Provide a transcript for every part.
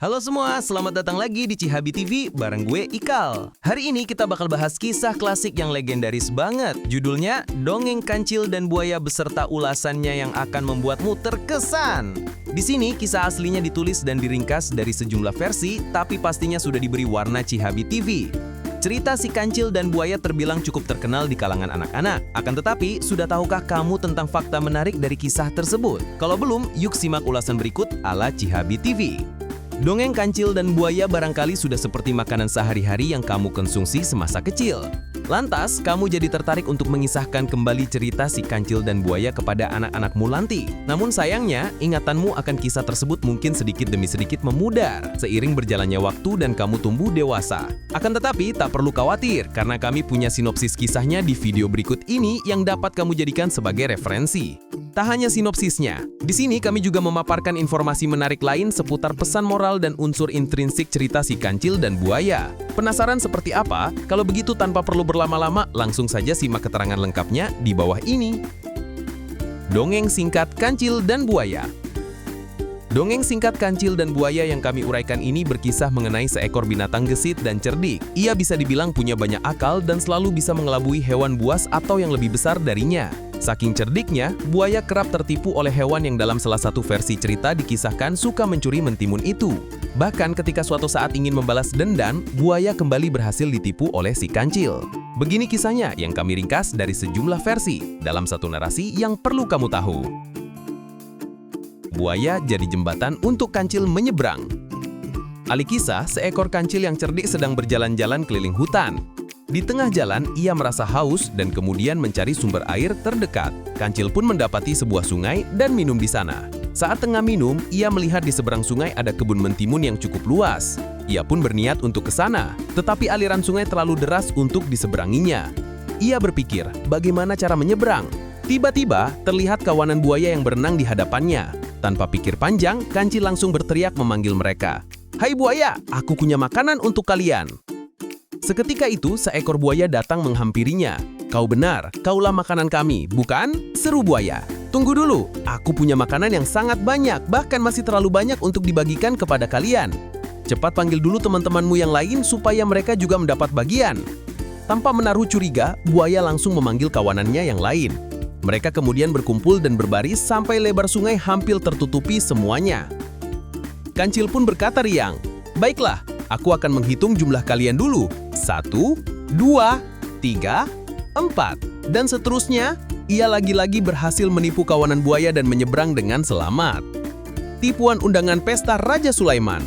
Halo semua, selamat datang lagi di Cihabi TV bareng gue Ikal. Hari ini kita bakal bahas kisah klasik yang legendaris banget. Judulnya Dongeng Kancil dan Buaya beserta ulasannya yang akan membuatmu terkesan. Di sini kisah aslinya ditulis dan diringkas dari sejumlah versi, tapi pastinya sudah diberi warna Cihabi TV. Cerita si Kancil dan Buaya terbilang cukup terkenal di kalangan anak-anak. Akan tetapi, sudah tahukah kamu tentang fakta menarik dari kisah tersebut? Kalau belum, yuk simak ulasan berikut ala Cihabi TV. Dongeng Kancil dan Buaya barangkali sudah seperti makanan sehari-hari yang kamu konsumsi semasa kecil. Lantas, kamu jadi tertarik untuk mengisahkan kembali cerita si Kancil dan Buaya kepada anak-anakmu nanti. Namun sayangnya, ingatanmu akan kisah tersebut mungkin sedikit demi sedikit memudar seiring berjalannya waktu dan kamu tumbuh dewasa. Akan tetapi, tak perlu khawatir karena kami punya sinopsis kisahnya di video berikut ini yang dapat kamu jadikan sebagai referensi. Tak hanya sinopsisnya, di sini kami juga memaparkan informasi menarik lain seputar pesan moral dan unsur intrinsik cerita si Kancil dan Buaya. Penasaran seperti apa? Kalau begitu tanpa perlu berlama-lama, langsung saja simak keterangan lengkapnya di bawah ini. Dongeng singkat Kancil dan Buaya. Dongeng singkat Kancil dan Buaya yang kami uraikan ini berkisah mengenai seekor binatang gesit dan cerdik. Ia bisa dibilang punya banyak akal dan selalu bisa mengelabui hewan buas atau yang lebih besar darinya. Saking cerdiknya, buaya kerap tertipu oleh hewan yang dalam salah satu versi cerita dikisahkan suka mencuri mentimun itu. Bahkan ketika suatu saat ingin membalas dendam, buaya kembali berhasil ditipu oleh si Kancil. Begini kisahnya yang kami ringkas dari sejumlah versi dalam satu narasi yang perlu kamu tahu. Buaya jadi jembatan untuk Kancil menyeberang. Alih kisah, seekor kancil yang cerdik sedang berjalan-jalan keliling hutan. Di tengah jalan, ia merasa haus dan kemudian mencari sumber air terdekat. Kancil pun mendapati sebuah sungai dan minum di sana. Saat tengah minum, ia melihat di seberang sungai ada kebun mentimun yang cukup luas. Ia pun berniat untuk ke sana, tetapi aliran sungai terlalu deras untuk diseberanginya. Ia berpikir, bagaimana cara menyeberang? Tiba-tiba, terlihat kawanan buaya yang berenang di hadapannya. Tanpa pikir panjang, Kancil langsung berteriak memanggil mereka. "Hai buaya, aku punya makanan untuk kalian." Seketika itu, seekor buaya datang menghampirinya. "Kau benar, kaulah makanan kami, bukan?" seru buaya. "Tunggu dulu, aku punya makanan yang sangat banyak, bahkan masih terlalu banyak untuk dibagikan kepada kalian. Cepat panggil dulu teman-temanmu yang lain supaya mereka juga mendapat bagian." Tanpa menaruh curiga, buaya langsung memanggil kawanannya yang lain. Mereka kemudian berkumpul dan berbaris sampai lebar sungai hampir tertutupi semuanya. Kancil pun berkata riang, "Baiklah, aku akan menghitung jumlah kalian dulu. 1, 2, 3, 4. Dan seterusnya, ia lagi-lagi berhasil menipu kawanan buaya dan menyeberang dengan selamat. Tipuan undangan pesta Raja Sulaiman.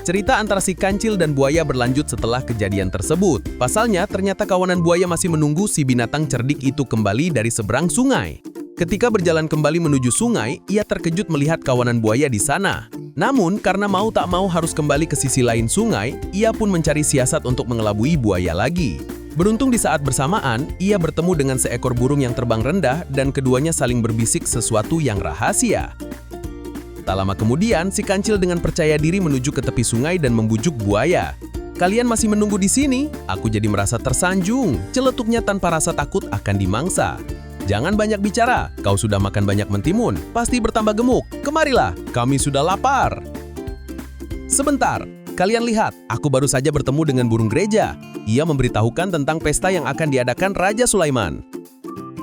Cerita antara si Kancil dan Buaya berlanjut setelah kejadian tersebut. Pasalnya, ternyata kawanan buaya masih menunggu si binatang cerdik itu kembali dari seberang sungai. Ketika berjalan kembali menuju sungai, ia terkejut melihat kawanan buaya di sana. Namun, karena mau tak mau harus kembali ke sisi lain sungai, ia pun mencari siasat untuk mengelabui buaya lagi. Beruntung di saat bersamaan, ia bertemu dengan seekor burung yang terbang rendah dan keduanya saling berbisik sesuatu yang rahasia. Tak lama kemudian, si Kancil dengan percaya diri menuju ke tepi sungai dan membujuk buaya. "Kalian masih menunggu di sini? Aku jadi merasa tersanjung," celetuknya tanpa rasa takut akan dimangsa. "Jangan banyak bicara, kau sudah makan banyak mentimun, pasti bertambah gemuk. Kemarilah, kami sudah lapar." "Sebentar, kalian lihat, aku baru saja bertemu dengan burung gereja. Ia memberitahukan tentang pesta yang akan diadakan Raja Sulaiman.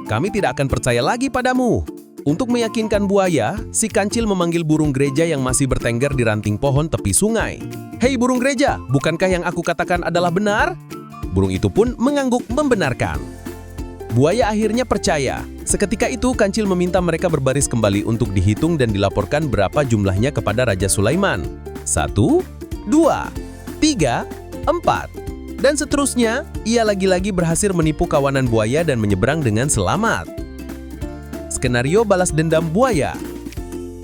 Kami tidak akan percaya lagi padamu." Untuk meyakinkan buaya, si Kancil memanggil burung gereja yang masih bertengger di ranting pohon tepi sungai. "Hei burung gereja, bukankah yang aku katakan adalah benar?" Burung itu pun mengangguk membenarkan. Buaya akhirnya percaya. Seketika itu, Kancil meminta mereka berbaris kembali untuk dihitung dan dilaporkan berapa jumlahnya kepada Raja Sulaiman. 1, 2, 3, 4. Dan seterusnya, ia lagi-lagi berhasil menipu kawanan buaya dan menyeberang dengan selamat. Skenario balas dendam buaya.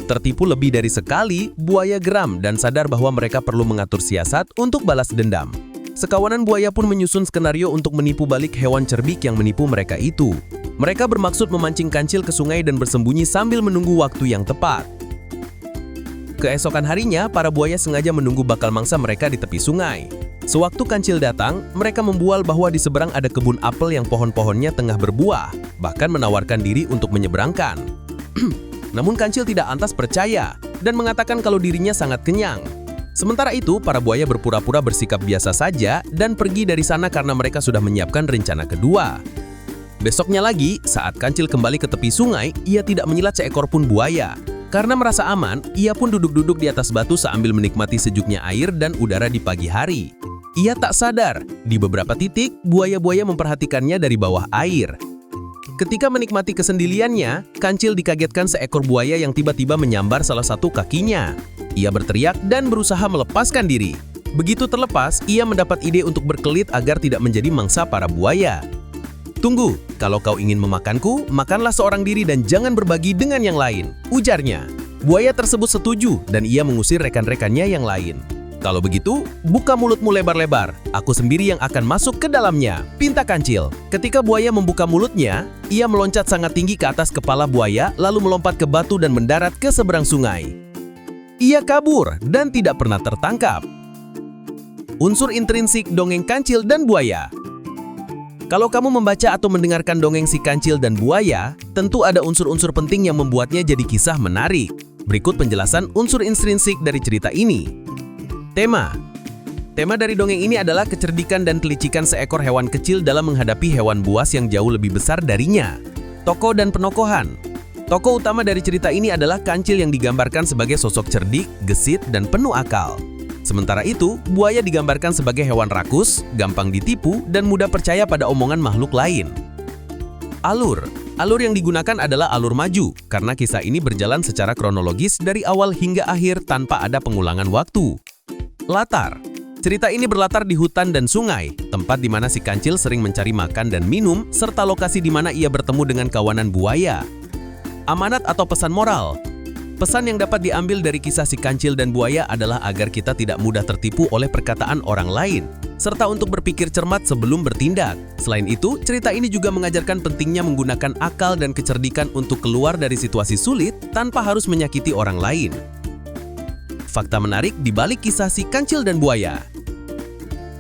Tertipu lebih dari sekali, buaya geram dan sadar bahwa mereka perlu mengatur siasat untuk balas dendam. Sekawanan buaya pun menyusun skenario untuk menipu balik hewan cerdik yang menipu mereka itu. Mereka bermaksud memancing Kancil ke sungai dan bersembunyi sambil menunggu waktu yang tepat. Keesokan harinya, para buaya sengaja menunggu bakal mangsa mereka di tepi sungai. Sewaktu Kancil datang, mereka membual bahwa di seberang ada kebun apel yang pohon-pohonnya tengah berbuah, bahkan menawarkan diri untuk menyeberangkan. Namun Kancil tidak antas percaya. dan mengatakan kalau dirinya sangat kenyang. Sementara itu, para buaya berpura-pura bersikap biasa saja dan pergi dari sana karena mereka sudah menyiapkan rencana kedua. Besoknya lagi, saat Kancil kembali ke tepi sungai, ia tidak menjilat seekor pun buaya. Karena merasa aman, ia pun duduk-duduk di atas batu sambil menikmati sejuknya air dan udara di pagi hari. Ia tak sadar, di beberapa titik, buaya-buaya memperhatikannya dari bawah air. Ketika menikmati kesendiriannya, Kancil dikagetkan seekor buaya yang tiba-tiba menyambar salah satu kakinya. Ia berteriak dan berusaha melepaskan diri. Begitu terlepas, ia mendapat ide untuk berkelit agar tidak menjadi mangsa para buaya. "Tunggu, kalau kau ingin memakanku, makanlah seorang diri dan jangan berbagi dengan yang lain," ujarnya. Buaya tersebut setuju dan ia mengusir rekan-rekannya yang lain. "Kalau begitu, buka mulutmu lebar-lebar. Aku sendiri yang akan masuk ke dalamnya," pinta Kancil. Ketika buaya membuka mulutnya, ia meloncat sangat tinggi ke atas kepala buaya, lalu melompat ke batu dan mendarat ke seberang sungai. Ia kabur dan tidak pernah tertangkap. Unsur intrinsik dongeng Kancil dan Buaya. Kalau kamu membaca atau mendengarkan dongeng si Kancil dan Buaya, tentu ada unsur-unsur penting yang membuatnya jadi kisah menarik. Berikut penjelasan unsur intrinsik dari cerita ini. Tema dari dongeng ini adalah kecerdikan dan kelicikan seekor hewan kecil dalam menghadapi hewan buas yang jauh lebih besar darinya. Tokoh dan penokohan. Tokoh utama dari cerita ini adalah Kancil yang digambarkan sebagai sosok cerdik, gesit, dan penuh akal. Sementara itu, buaya digambarkan sebagai hewan rakus, gampang ditipu, dan mudah percaya pada omongan makhluk lain. Alur yang digunakan adalah alur maju, karena kisah ini berjalan secara kronologis dari awal hingga akhir tanpa ada pengulangan waktu. Latar. Cerita ini berlatar di hutan dan sungai, tempat di mana si Kancil sering mencari makan dan minum, serta lokasi di mana ia bertemu dengan kawanan buaya. Amanat atau pesan moral. Pesan yang dapat diambil dari kisah si Kancil dan Buaya adalah agar kita tidak mudah tertipu oleh perkataan orang lain, serta untuk berpikir cermat sebelum bertindak. Selain itu, cerita ini juga mengajarkan pentingnya menggunakan akal dan kecerdikan untuk keluar dari situasi sulit tanpa harus menyakiti orang lain. Fakta menarik di balik kisah si Kancil dan Buaya.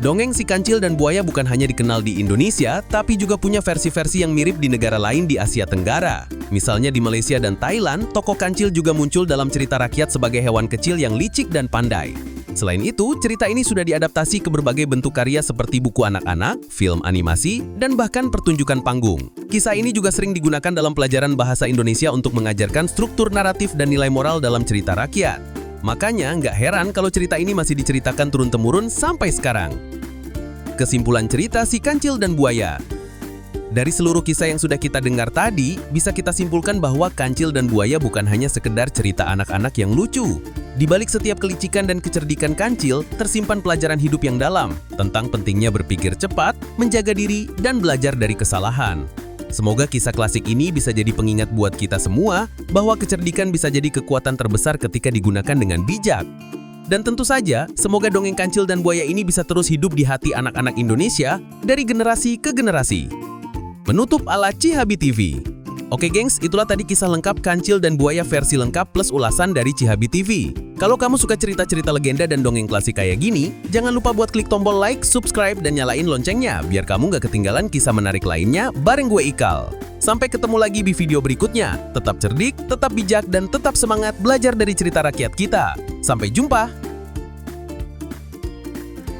Dongeng si Kancil dan Buaya bukan hanya dikenal di Indonesia, tapi juga punya versi-versi yang mirip di negara lain di Asia Tenggara. Misalnya di Malaysia dan Thailand, tokoh Kancil juga muncul dalam cerita rakyat sebagai hewan kecil yang licik dan pandai. Selain itu, cerita ini sudah diadaptasi ke berbagai bentuk karya seperti buku anak-anak, film animasi, dan bahkan pertunjukan panggung. Kisah ini juga sering digunakan dalam pelajaran bahasa Indonesia untuk mengajarkan struktur naratif dan nilai moral dalam cerita rakyat. Makanya nggak heran kalau cerita ini masih diceritakan turun-temurun sampai sekarang. Kesimpulan cerita si Kancil dan Buaya. Dari seluruh kisah yang sudah kita dengar tadi, bisa kita simpulkan bahwa Kancil dan Buaya bukan hanya sekedar cerita anak-anak yang lucu. Di balik setiap kelicikan dan kecerdikan Kancil, tersimpan pelajaran hidup yang dalam tentang pentingnya berpikir cepat, menjaga diri, dan belajar dari kesalahan. Semoga kisah klasik ini bisa jadi pengingat buat kita semua bahwa kecerdikan bisa jadi kekuatan terbesar ketika digunakan dengan bijak. Dan tentu saja, semoga dongeng Kancil dan Buaya ini bisa terus hidup di hati anak-anak Indonesia dari generasi ke generasi. Menutup ala Cihabi TV. Oke gengs, itulah tadi kisah lengkap Kancil dan Buaya versi lengkap plus ulasan dari Cihabi TV. Kalau kamu suka cerita-cerita legenda dan dongeng klasik kayak gini, jangan lupa buat klik tombol like, subscribe, dan nyalain loncengnya biar kamu gak ketinggalan kisah menarik lainnya bareng gue Ikal. Sampai ketemu lagi di video berikutnya. Tetap cerdik, tetap bijak, dan tetap semangat belajar dari cerita rakyat kita. Sampai jumpa!